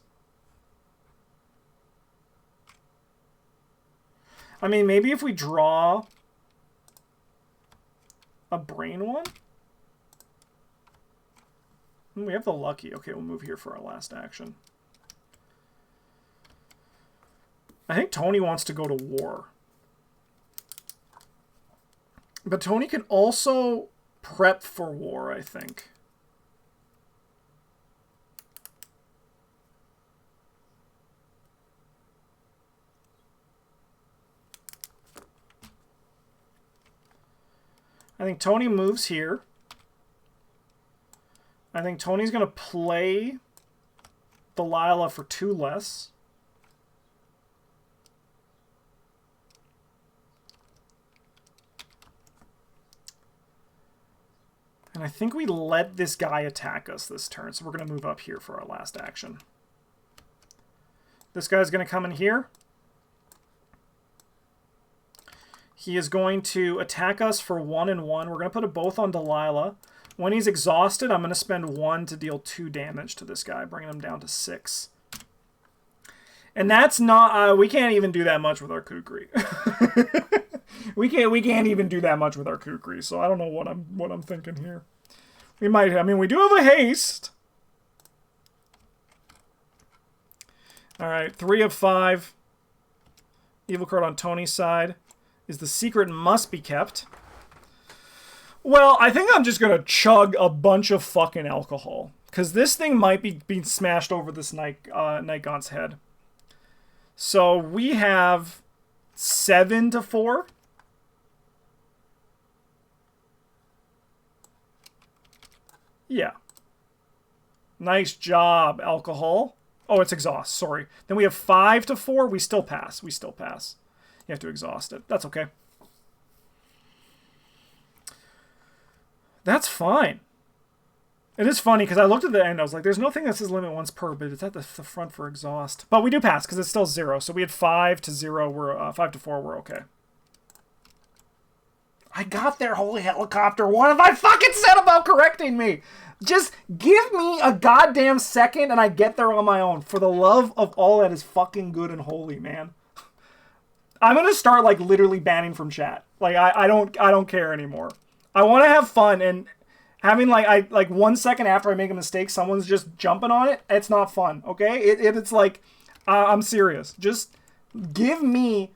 I mean, maybe if we draw a brain one? We have the lucky. Okay, we'll move here for our last action. I think Tony wants to go to war. But Tony can also prep for war, I think. I think Tony moves here. I think Tony's going to play Delilah for 2 less. And I think we let this guy attack us this turn, so we're going to move up here for our last action. This guy's going to come in here. He is going to attack us for 1 and 1. We're going to put it both on Delilah. When he's exhausted, I'm going to spend 1 to deal 2 damage to this guy, bringing him down to 6. And that's not... we can't even do that much with our Kukri. we can't even do that much with our Kukri, so I don't know what I'm thinking here. We might... I mean, we do have a haste. Alright, 3 of 5. Evil card on Tony's side is the secret must be kept. Well, I think I'm just going to chug a bunch of fucking alcohol. Because this thing might be being smashed over this Nightgaunt's head. So we have 7 to 4. Yeah. Nice job, alcohol. Oh, it's exhaust. Sorry. Then we have 5 to 4. We still pass. We still pass. You have to exhaust it. That's okay. That's fine. It is funny because I looked at the end. I was like, there's nothing that says limit once per, but it's at the front for exhaust. But we do pass because it's still 0. So we had 5 to 0. We're 5 to 4. We're okay. I got there, holy helicopter. What have I fucking said about correcting me? Just give me a goddamn second and I get there on my own. For the love of all that is fucking good and holy, man. I'm gonna start like literally banning from chat. Like I don't care anymore. I want to have fun, and having like 1 second after I make a mistake, someone's just jumping on it. It's not fun, okay? It's like I'm serious. Just give me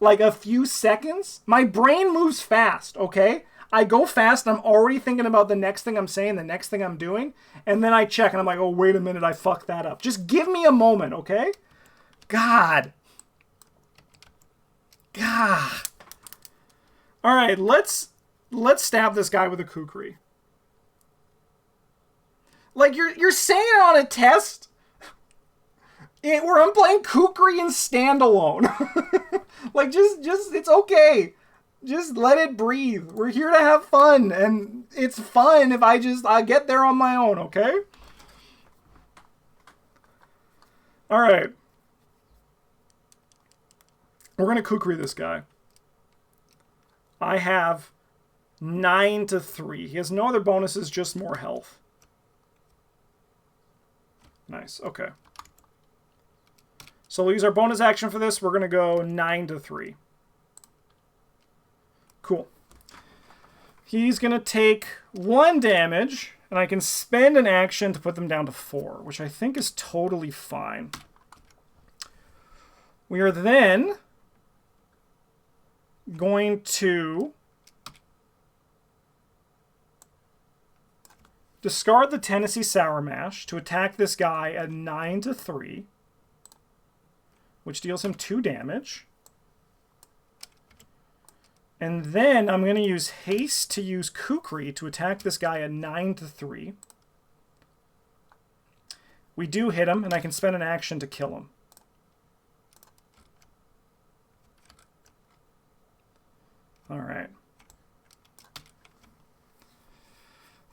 like a few seconds. My brain moves fast, okay? I go fast, and I'm already thinking about the next thing I'm saying, the next thing I'm doing, and then I check, and I'm like, oh, wait a minute, I fucked that up. Just give me a moment, okay? God. All right, let's stab this guy with a Kukri. Like, you're saying it on a test where I'm playing Kukri and standalone. Like, just it's okay. Just let it breathe. We're here to have fun, and it's fun if I get there on my own, okay? All right. We're going to Kukri this guy. I have 9 to 3. He has no other bonuses, just more health. Nice, okay. So we'll use our bonus action for this. We're going to go 9 to 3. Cool. He's going to take 1 damage, and I can spend an action to put them down to 4, which I think is totally fine. We are then going to discard the Tennessee Sour Mash to attack this guy at 9 to 3, which deals him 2 damage. And then I'm going to use Haste to use Kukri to attack this guy at 9 to 3. We do hit him, and I can spend an action to kill him. All right.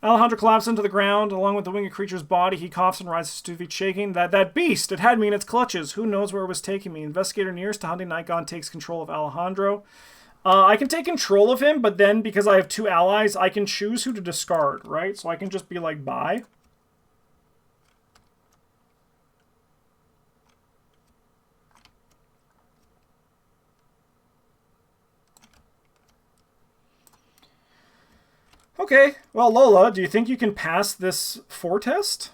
Alejandro collapses into the ground. Along with the winged creature's body, he coughs and rises to 2 feet shaking. That beast! It had me in its clutches. Who knows where it was taking me? Investigator nears to hunting Nightgaunt takes control of Alejandro. I can take control of him, but then because I have 2 allies, I can choose who to discard, right? So I can just be like, bye. Okay, well, Lola, do you think you can pass this 4 test?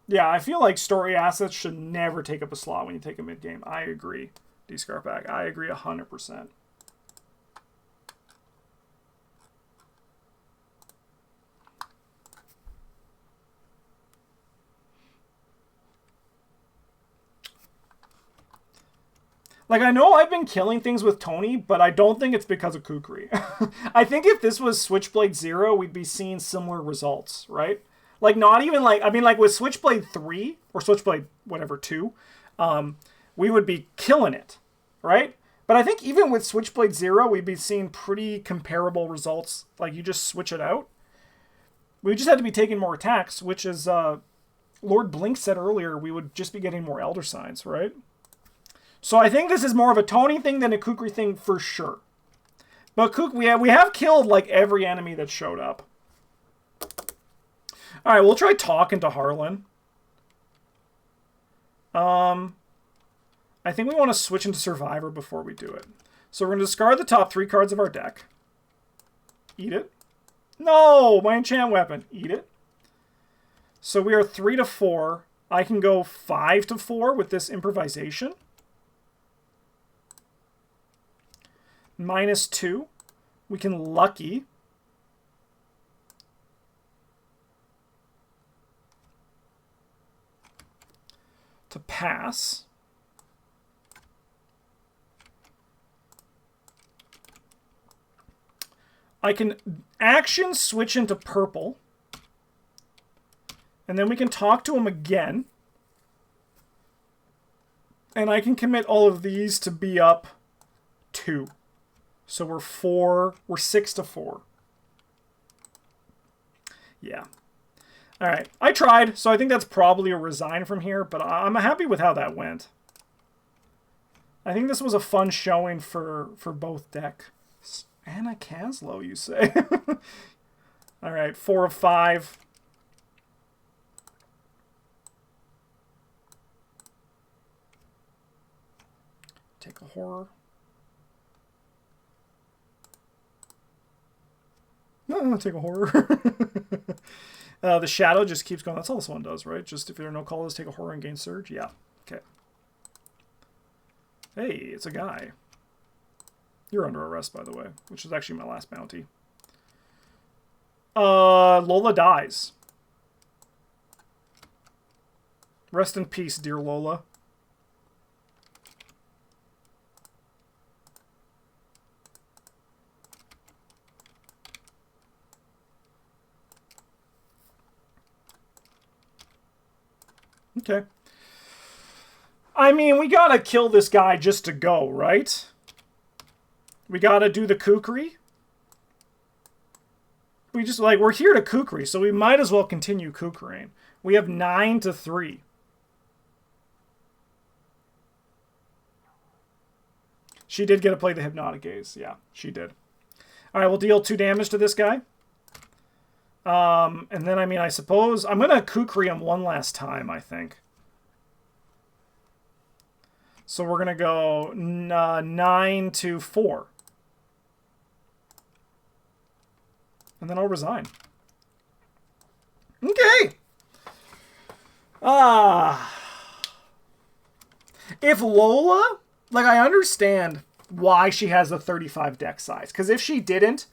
Yeah, I feel like story assets should never take up a slot when you take a mid-game. I agree, D-Scarpack. I agree 100%. Like, I know I've been killing things with Tony, but I don't think it's because of Kukri. I think if this was Switchblade 0, we'd be seeing similar results, right? Like, not even like, I mean, like with Switchblade 3, or Switchblade, whatever, 2, we would be killing it, right? But I think even with Switchblade 0, we'd be seeing pretty comparable results. Like, you just switch it out. We just had to be taking more attacks, which is, Lord Blink said earlier, we would just be getting more Elder Signs, right? So I think this is more of a Tony thing than a Kukri thing for sure. But we have killed like every enemy that showed up. All right, we'll try talking to Harlan. I think we want to switch into Survivor before we do it. So we're going to discard the top 3 cards of our deck. Eat it. No, my enchant weapon. Eat it. So we are 3 to 4. I can go 5 to 4 with this improvisation. -2. We can lucky. To pass. I can action switch into purple. And then we can talk to him again. And I can commit all of these to be up 2. So we're 6 to 4. Yeah. All right. I tried, so I think that's probably a resign from here, but I'm happy with how that went. I think this was a fun showing for both decks. Anna Caslow, you say? All right, 4 of 5. Take a horror. No, take a horror. The shadow just keeps going. That's all this one does, right? Just if there are no colors, take a horror and gain surge. Yeah. Okay. Hey, it's a guy. You're under arrest, by the way, which is actually my last bounty. Lola dies. Rest in peace, dear Lola. Okay. I mean, we gotta kill this guy just to go, right? We gotta do the Kukri. We just, like, we're here to Kukri, so we might as well continue Kukriing. We have 9 to 3. She did get to play the Hypnotic Gaze. Yeah, she did. All right, we'll deal 2 damage to this guy. And then, I mean, I suppose I'm going to Kukri him one last time, I think. So we're going to go 9 to 4. And then I'll resign. Okay. If Lola, like, I understand why she has a 35 deck size. Because if she didn't,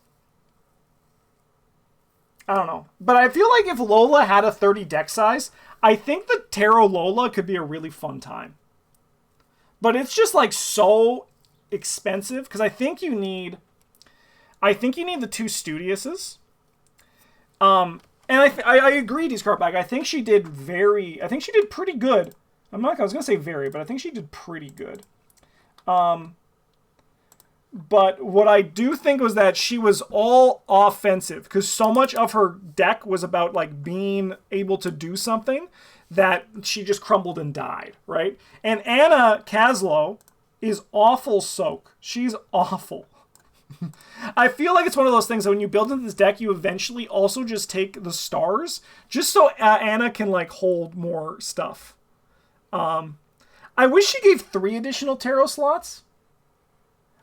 I don't know. But I feel like if Lola had a 30 deck size, I think the Tarot Lola could be a really fun time. But it's just, like, so expensive. Because I think you need the 2 Studiouses. And I agree, Discardbag. I think she did pretty good. I was going to say very, but I think she did pretty good. But what I do think was that she was all offensive, because so much of her deck was about, like, being able to do something that she just crumbled and died, right? And Anna Caslow is awful soak. She's awful. I feel like it's one of those things that when you build into this deck, you eventually also just take the stars, just so Anna can, like, hold more stuff. I wish she gave 3 additional tarot slots.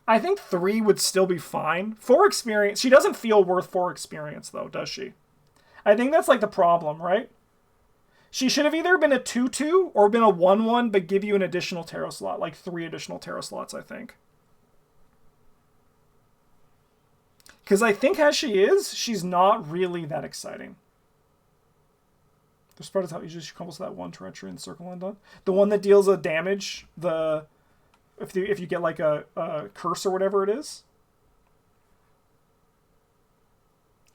I think 3 would still be fine. 4 experience. She doesn't feel worth 4 experience, though, does she? I think that's, like, the problem, right? She should have either been a 2-2 or been a 1-1, but give you an additional tarot slot. Like, 3 additional tarot slots, I think. Because I think as she is, she's not really that exciting. The spread is how usually she crumbles that 1 treachery and circle undone. The one that deals a damage, the if you get like a curse or whatever it is.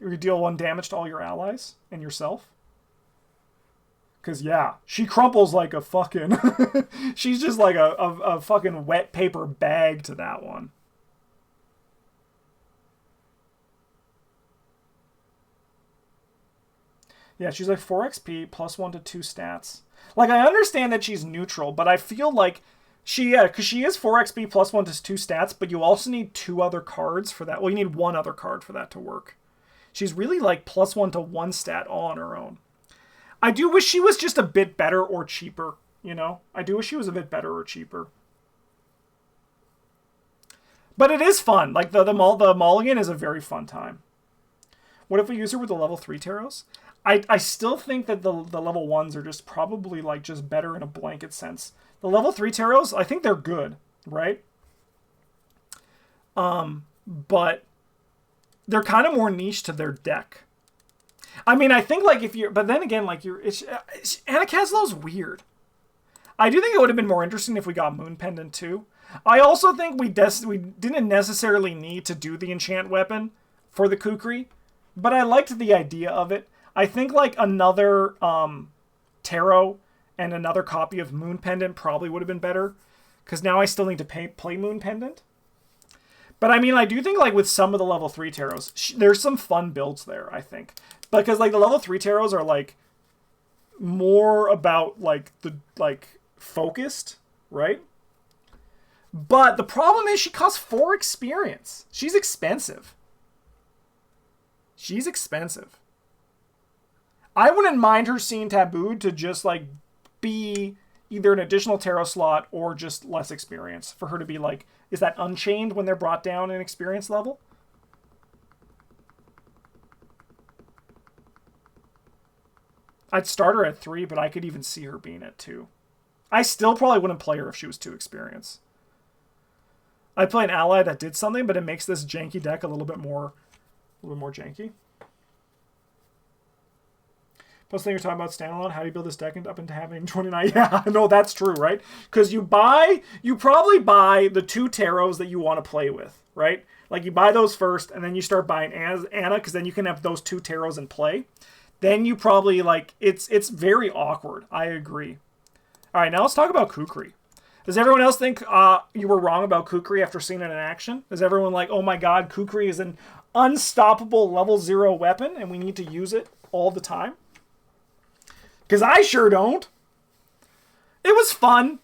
You deal 1 damage to all your allies and yourself. Because, yeah, she crumples like a fucking... she's just like a fucking wet paper bag to that one. Yeah, she's like 4 XP plus 1 to 2 stats. Like, I understand that she's neutral, but I feel like because she is 4 XP plus 1 to 2 stats, but you also need 2 other cards for that. Well, you need 1 other card for that to work. She's really like plus 1 to 1 stat all on her own. I do wish she was just a bit better or cheaper, you know? I do wish she was a bit better or cheaper. But it is fun. Like, the mulligan is a very fun time. What if we use her with the level 3 tarots? I still think that the level 1s are just probably, like, just better in a blanket sense. The level 3 tarots, I think they're good, right? But they're kind of more niche to their deck. I mean, I think, like, if you're... But then again, like, Anna Caslow's weird. I do think it would have been more interesting if we got Moon Pendant, too. I also think we didn't necessarily need to do the enchant weapon for the Kukri, but I liked the idea of it. I think, like, another tarot and another copy of Moon Pendant probably would have been better, because now I still need to play Moon Pendant. But, I mean, I do think, like, with some of the level 3 tarots, there's some fun builds there, I think. Because, like, the level 3 tarots are, like, more about, like, focused, right? But the problem is she costs 4 experience. She's expensive. She's expensive. I wouldn't mind her seeing tabooed to just, like, be either an additional tarot slot or just less experience. For her to be, like, is that Unchained when they're brought down in experience level? I'd start her at 3, but I could even see her being at 2. I still probably wouldn't play her if she was 2 experience. I'd play an ally that did something, but it makes this janky deck a little bit more janky. Plus, thing you're talking about standalone, how do you build this deck up into having 29? Yeah, no, that's true, right? Because you probably buy the 2 tarots that you want to play with, right? Like, you buy those first, and then you start buying Anna, because then you can have those 2 tarots in play. Then you probably, like, it's very awkward. I agree. All right, now let's talk about Kukri. Does everyone else think you were wrong about Kukri after seeing it in action? Is everyone like, oh my god, Kukri is an unstoppable level 0 weapon, and we need to use it all the time? Because I sure don't. It was fun.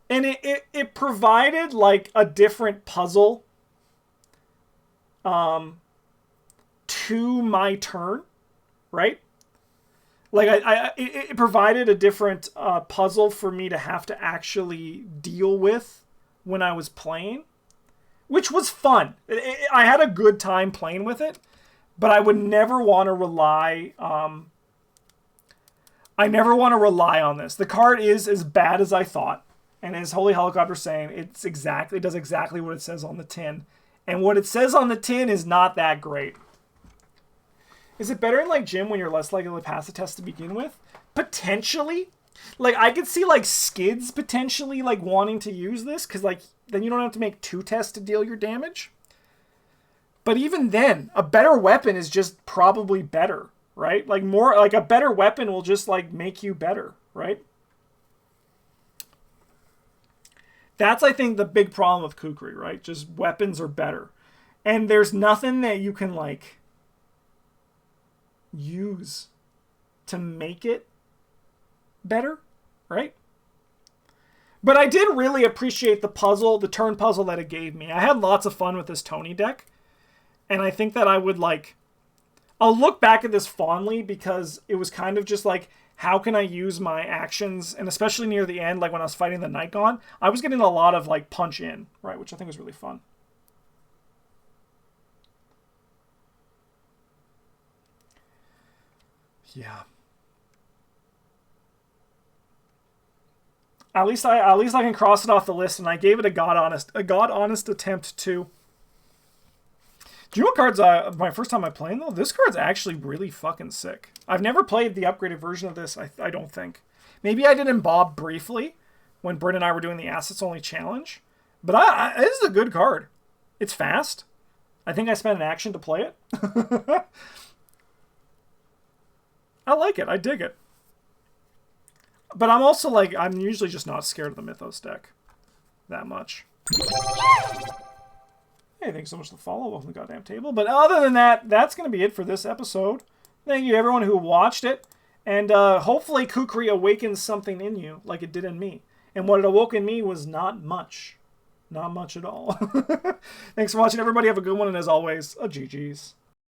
And it provided, like, a different puzzle to my turn, right? Like, it provided a different puzzle for me to have to actually deal with when I was playing, which was fun. I had a good time playing with it, but I would never want to rely... I never want to rely on this. The card is as bad as I thought. And as Holy Helicopter saying, it does exactly what it says on the tin. And what it says on the tin is not that great. Is it better in, like, Gym when you're less likely to pass the test to begin with? Potentially. Like, I could see, like, Skids potentially, like, wanting to use this. Because, like, then you don't have to make 2 tests to deal your damage. But even then, a better weapon is just probably better. Right? Like, more, like, a better weapon will just, like, make you better, right? That's, I think, the big problem with Kukri, right? Just weapons are better. And there's nothing that you can, like, use to make it better, right? But I did really appreciate the turn puzzle that it gave me. I had lots of fun with this Tony deck. And I think that I would, like... I'll look back at this fondly because it was kind of just like, how can I use my actions? And especially near the end, like when I was fighting the Night Gaunt, I was getting a lot of, like, punch in, right? Which I think was really fun. Yeah. At least I can cross it off the list, and I gave it a god honest attempt too. Do you know what cards, my first time I played, though? This card's actually really fucking sick. I've never played the upgraded version of this, I don't think. Maybe I did in Bob briefly, when Bryn and I were doing the assets only challenge. But this is a good card. It's fast. I think I spent an action to play it. I like it. I dig it. But I'm also like, I'm usually just not scared of the Mythos deck that much. Hey, thanks so much for the follow. Welcome to the goddamn table. But other than that, that's going to be it for this episode. Thank you everyone who watched it. And hopefully Kukri awakens something in you like it did in me. And what it awoke in me was not much. Not much at all. Thanks for watching, everybody. Have a good one. And as always, a GG's.